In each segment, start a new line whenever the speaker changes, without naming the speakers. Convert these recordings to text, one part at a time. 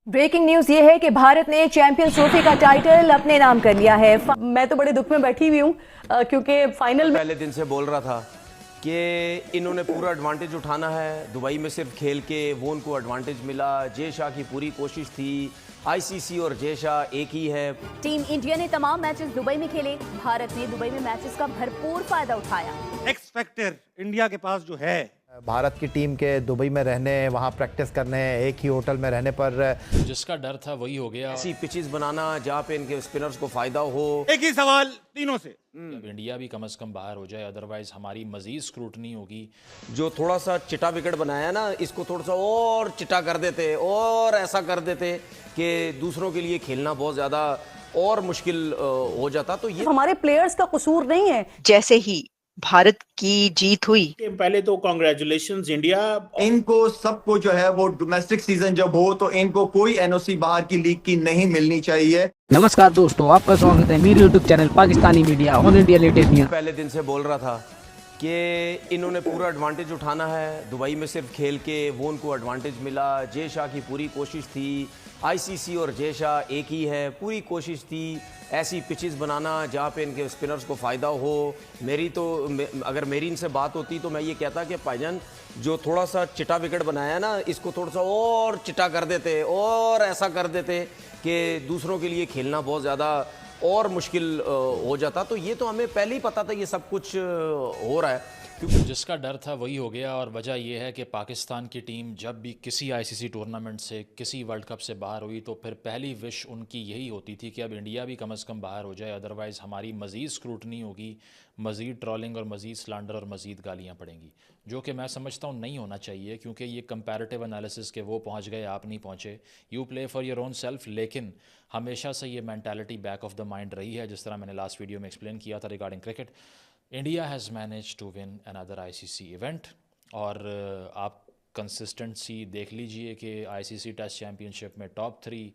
Breaking news ये है कि भारत ने चैंपियंस ट्रॉफी का टाइटल अपने नाम कर लिया है। मैं तो बड़े दुख में बैठी हुई हूँ क्योंकि फाइनल में
पहले दिन से बोल रहा था कि इन्होंने पूरा एडवांटेज उठाना है। दुबई में सिर्फ खेल के वो उनको एडवांटेज मिला। जय शाह की पूरी कोशिश थी। आईसीसी और जय शाह एक ही है।
टीम इंडिया ने तमाम मैचेस दुबई में खेले। भारत ने दुबई में मैचेस का भरपूर फायदा उठाया।
एक्स फैक्टर इंडिया के पास जो है,
भारत की टीम के दुबई में रहने, वहाँ प्रैक्टिस करने, एक ही होटल में रहने पर
जिसका डर था वही हो गया।
ऐसी पिचेस बनाना जहाँ पे इनके स्पिनर्स को फायदा हो।
एक ही सवाल तीनों से,
अब इंडिया भी कम से कम बाहर हो जाए, अदरवाइज हमारी मजीद स्क्रूटनी होगी।
जो थोड़ा सा चिटा विकेट बनाया ना, इसको थोड़ा सा और चिटा कर देते और ऐसा कर देते कि दूसरों के लिए खेलना बहुत ज्यादा और मुश्किल हो जाता। तो ये
हमारे प्लेयर्स का कसूर नहीं है।
जैसे ही भारत की जीत हुई,
पहले तो कांग्रेचुलेशंस इंडिया।
इनको सबको जो है वो डोमेस्टिक सीजन जब हो तो इनको कोई एनओसी बाहर की लीग की नहीं मिलनी चाहिए।
नमस्कार दोस्तों, आपका स्वागत है मेरे YouTube channel Pakistani media on India latest news.
पहले दिन से बोल रहा था कि इन्होंने पूरा एडवांटेज उठाना है। दुबई में सिर्फ खेल के वो उनको एडवांटेज मिला। जय शाह की पूरी कोशिश थी। आईसीसी और जय शाह एक ही है। पूरी कोशिश थी ऐसी पिचेस बनाना जहाँ पे इनके स्पिनर्स को फ़ायदा हो। अगर मेरी इनसे बात होती तो मैं ये कहता कि भाईजान जो थोड़ा सा चिटा विकेट बनाया ना, इसको थोड़ा सा और चिटा कर देते और ऐसा कर देते कि दूसरों के लिए खेलना बहुत ज़्यादा और मुश्किल हो जाता। तो ये तो हमें पहले ही पता था ये सब कुछ हो रहा है।
क्योंकि जिसका डर था वही हो गया। और वजह यह है कि पाकिस्तान की टीम जब भी किसी आईसीसी टूर्नामेंट से, किसी वर्ल्ड कप से बाहर हुई तो फिर पहली विश उनकी यही होती थी कि अब इंडिया भी कम से कम बाहर हो जाए, अदरवाइज़ हमारी मज़ीद स्क्रूटनी होगी, मज़ीद ट्रॉलिंग और मज़ीद स्लैंडर और मज़ीद गालियाँ पड़ेंगी, जो कि मैं समझता हूँ नहीं होना चाहिए। क्योंकि ये कंपैरेटिव एनालिसिस के वो पहुँच गए, आप नहीं पहुँचे। You play for your own self. लेकिन हमेशा से ये mentality back of the mind रही है, जिस तरह मैंने लास्ट वीडियो में एक्सप्लेन किया था regarding cricket. India has manage to win another ICC event. और आप कंसिस्टेंसी देख लीजिए कि आईसीसी टेस्ट चैम्पियनशिप में top 3,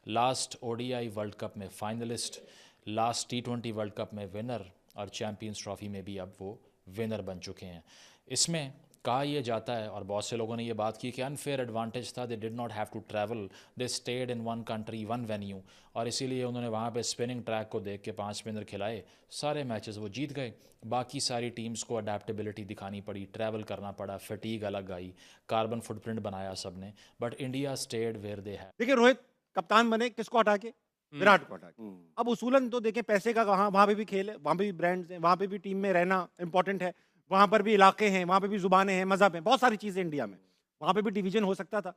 last ODI world cup में finalist, last T20 world cup में विनर और चैम्पियंस ट्रॉफी में भी अब वो विनर बन चुके हैं। इसमें कहा यह जाता है, और बहुत से लोगों ने ये बात की कि अनफेयर एडवांटेज था, they did not have to travel, they stayed in one country one venue, और इसीलिए उन्होंने वहाँ पे स्पिनिंग ट्रैक को देख के 5 स्पिनर खिलाए, सारे मैचेस वो जीत गए। बाकी सारी टीम्स को अडेप्टेबिलिटी दिखानी पड़ी, ट्रैवल करना पड़ा, फटीग अलग आई, कार्बन फुटप्रिंट बनाया सबने, but India stayed where they है।
देखिए रोहित कप्तान बने किसको हटा के? विराट को हटा के। अब उसूलन तो देखें, पैसे का वहाँ पे भी खेल है, वहाँ पे भी ब्रांड्स हैं, वहाँ पे भी टीम में रहना इंपॉर्टेंट है, वहाँ पर भी इलाके हैं, वहाँ पे भी जुबानें हैं, मज़हब हैं, बहुत सारी चीज़ें इंडिया में। वहाँ पे भी डिवीजन हो सकता था।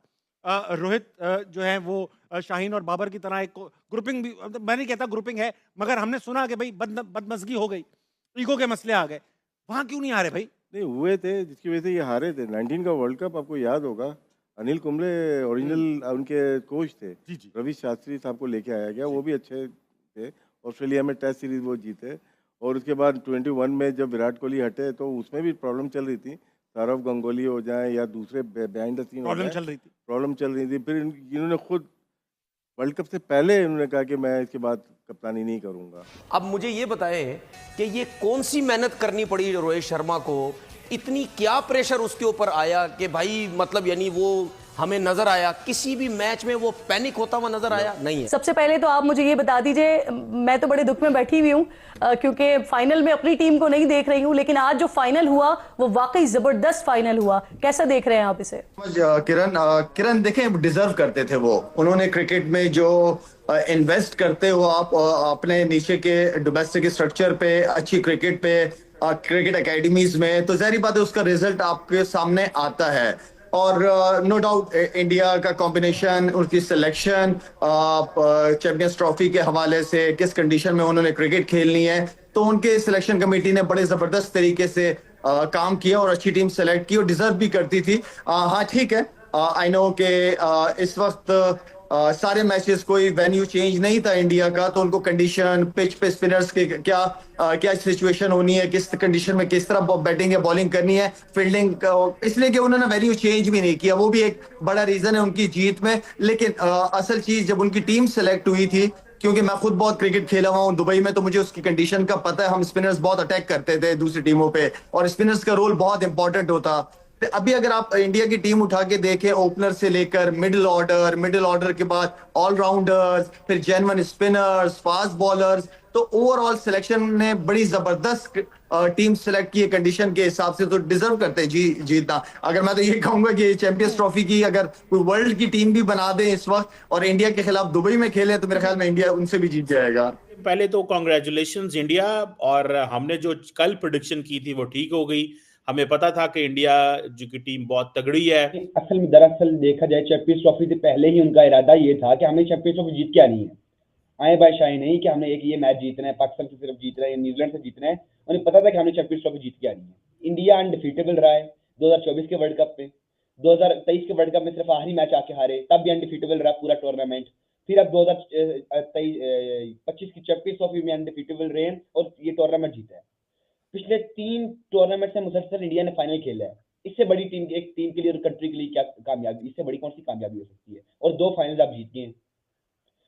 रोहित जो है वो शाहीन और बाबर की तरह एक ग्रुपिंग भी, मैं नहीं कहता ग्रुपिंग है, मगर हमने सुना कि भाई बदमज़गी हो गई, ईगो के मसले आ गए। वहाँ क्यों नहीं आ रहे भाई?
नहीं हुए थे, जिसकी वजह से ये हारे थे। 19 का वर्ल्ड कप आपको याद होगा, अनिल कुंबले ओरिजिनल उनके कोच थे।
जी।
रवि शास्त्री साहब को लेके आया गया, वो भी अच्छे थे। ऑस्ट्रेलिया में टेस्ट सीरीज वो जीते, और उसके बाद 21 में जब विराट कोहली हटे तो उसमें भी प्रॉब्लम चल रही थी। सौरव गंगोली हो जाए या दूसरे बिहाइंड द सीन
प्रॉब्लम चल रही थी।
फिर इन्होंने खुद वर्ल्ड कप से पहले इन्होंने कहा कि मैं इसके बाद कप्तानी नहीं करूंगा।
अब मुझे ये बताएं कि ये कौन सी मेहनत करनी पड़ी रोहित शर्मा को, इतनी क्या प्रेशर उसके ऊपर आया कि भाई मतलब यानी वो हमें नजर आया किसी भी मैच में वो पैनिक होता हुआ नजर आया नहीं है।
सबसे पहले तो आप मुझे ये बता दीजिए, मैं तो बड़े दुख में बैठी हुई हूँ क्योंकि फाइनल में अपनी टीम को नहीं देख रही हूँ, लेकिन आज जो फाइनल हुआ वो वाकई जबरदस्त फाइनल हुआ। कैसा देख रहे हैं आप इसे?
किरण देखें, डिजर्व करते थे वो। उन्होंने क्रिकेट में जो इन्वेस्ट करते हो आप अपने नीचे के डोमेस्टिक स्ट्रक्चर पे, अच्छी क्रिकेट पे, क्रिकेट एकेडमीज में, तो जाहिर बात है उसका रिजल्ट आपके सामने आता है। और नो डाउट इंडिया का कॉम्बिनेशन, उनकी सिलेक्शन, चैंपियंस ट्रॉफी के हवाले से किस कंडीशन में उन्होंने क्रिकेट खेलनी है, तो उनके सिलेक्शन कमेटी ने बड़े जबरदस्त तरीके से काम किया और अच्छी टीम सेलेक्ट की और डिजर्व भी करती थी। हाँ ठीक है, आई नो कि इस वक्त सारे मैचेस कोई वेन्यू चेंज नहीं था इंडिया का, तो उनको कंडीशन, पिच पे स्पिनर्स के क्या सिचुएशन होनी है, किस कंडीशन में किस तरह बैटिंग या बॉलिंग करनी है, फील्डिंग, इसलिए कि उन्होंने वेन्यू चेंज भी नहीं किया, वो भी एक बड़ा रीजन है उनकी जीत में। लेकिन असल चीज जब उनकी टीम सेलेक्ट हुई थी, क्योंकि मैं खुद बहुत क्रिकेट खेला हुआ हूँ दुबई में, तो मुझे उसकी कंडीशन का पता है। हम स्पिनर्स बहुत अटैक करते थे दूसरी टीमों पे और स्पिनर्स का रोल बहुत इंपॉर्टेंट होता। अभी अगर आप इंडिया की टीम उठा के देखें, ओपनर से लेकर मिडिल ऑर्डर के बाद ऑलराउंडर्स, फिर जेन्युइन स्पिनर्स, फास्ट बॉलर्स, तो ओवरऑल सिलेक्शन ने बड़ी जबरदस्त टीम सिलेक्ट की है कंडीशन के हिसाब से, तो डिजर्व करते हैं जीतना। अगर मैं तो ये कहूंगा कि चैंपियंस ट्रॉफी की अगर कोई वर्ल्ड की टीम भी बना दे इस वक्त और इंडिया के खिलाफ दुबई में खेले तो मेरे ख्याल में इंडिया उनसे भी जीत जाएगा।
पहले तो कॉन्ग्रेचुलेशंस इंडिया, और हमने जो कल प्रेडिक्शन की थी वो ठीक हो गई। हमें पता था कि इंडिया जो की टीम बहुत तगड़ी है।
असल में दरअसल देखा जाए चैंपियंस ट्रॉफी से पहले ही उनका इरादा ये था कि हमें चैंपियंस ट्रॉफी जीत के आनी है, आए बाय शाही नहीं कि हमने एक ये मैच जीतना है, पाकिस्तान से सिर्फ जीतना है या न्यूजीलैंड से जीतना है। उन्हें पता था कि हमने चैंपियंस ट्रॉफी जीत के आनी है। इंडिया अनडिफीटेबल रहा है 2024 के वर्ल्ड कप में, 2023 के वर्ल्ड कप में सिर्फ आखिरी मैच आके हारे, तब भी अनडिफीटेबल रहा पूरा टूर्नामेंट। फिर अब 2025 की चैंपियंस ट्रॉफी में अनडिफीटेबल रहे और ये टूर्नामेंट जीता है। पिछले 3 टूर्नामेंट से मुसलसल इंडिया ने फाइनल खेला है। इससे बड़ी टीम, एक टीम के लिए और कंट्री के लिए क्या कामयाबी, इससे बड़ी कौन सी कामयाबी हो सकती है? और 2 फाइनल आप जीत गए हैं।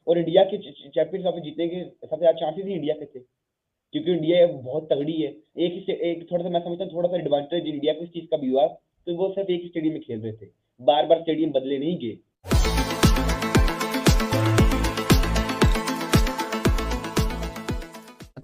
और इंडिया के चैंपियंस ट्रॉफी जीतने के सबसे ज्यादा चांसेस ही इंडिया के थे, क्योंकि इंडिया बहुत तगड़ी है। एक थोड़ा सा मैं समझता हूँ थोड़ा सा एडवांटेज इंडिया को इस चीज का भी हुआ, तो वो सिर्फ एक ही स्टेडियम में खेल रहे थे, बार बार स्टेडियम बदले नहीं गए।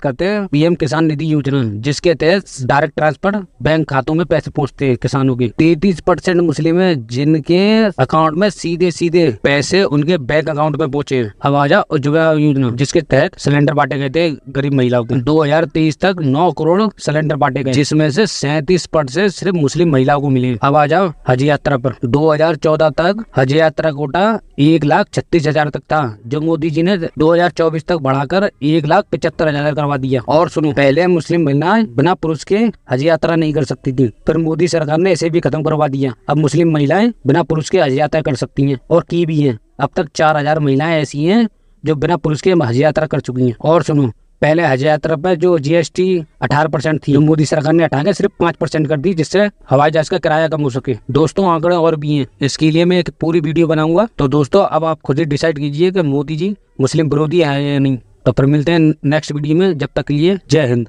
करते हैं पीएम किसान निधि योजना, जिसके तहत डायरेक्ट ट्रांसफर बैंक खातों में पैसे पहुंचते हैं किसानों के। 33% मुस्लिम है जिनके अकाउंट में सीधे सीधे पैसे उनके बैंक अकाउंट में पहुंचे। आवाजा उज्ज्वला योजना, जिसके तहत सिलेंडर बांटे गए थे गरीब महिलाओं को। 2023 तक 9 करोड़ सिलेंडर बांटे गए, जिसमें से 37% सिर्फ मुस्लिम महिलाओं को मिले। आवाजा हज यात्रा पर 2014 तक हज यात्रा कोटा 1,36,000 तक था, जो मोदी जी ने 2024 तक बढ़ाकर 1,75,000 करवा दिया। और सुनो, पहले मुस्लिम महिलाएं बिना पुरुष के हज यात्रा नहीं कर सकती थी, फिर मोदी सरकार ने इसे भी खत्म करवा दिया। अब मुस्लिम महिलाएं बिना पुरुष के हज यात्रा कर सकती हैं, और की भी हैं। अब तक 4,000 महिलाएं ऐसी हैं जो बिना पुरुष के हज यात्रा कर चुकी हैं। और सुनो, पहले हज यात्रा पर जो GST 18% थी, जो मोदी सरकार ने हटा के सिर्फ 5% कर दी, जिससे हवाई जहाज का किराया कम हो सके। दोस्तों, आंकड़े और भी हैं, इसके लिए मैं एक पूरी वीडियो बनाऊंगा। तो दोस्तों, अब आप खुद ही डिसाइड कीजिए कि मोदी जी मुस्लिम विरोधी है या नहीं। तो फिर मिलते हैं नेक्स्ट वीडियो में, जब तक के लिए जय हिंद।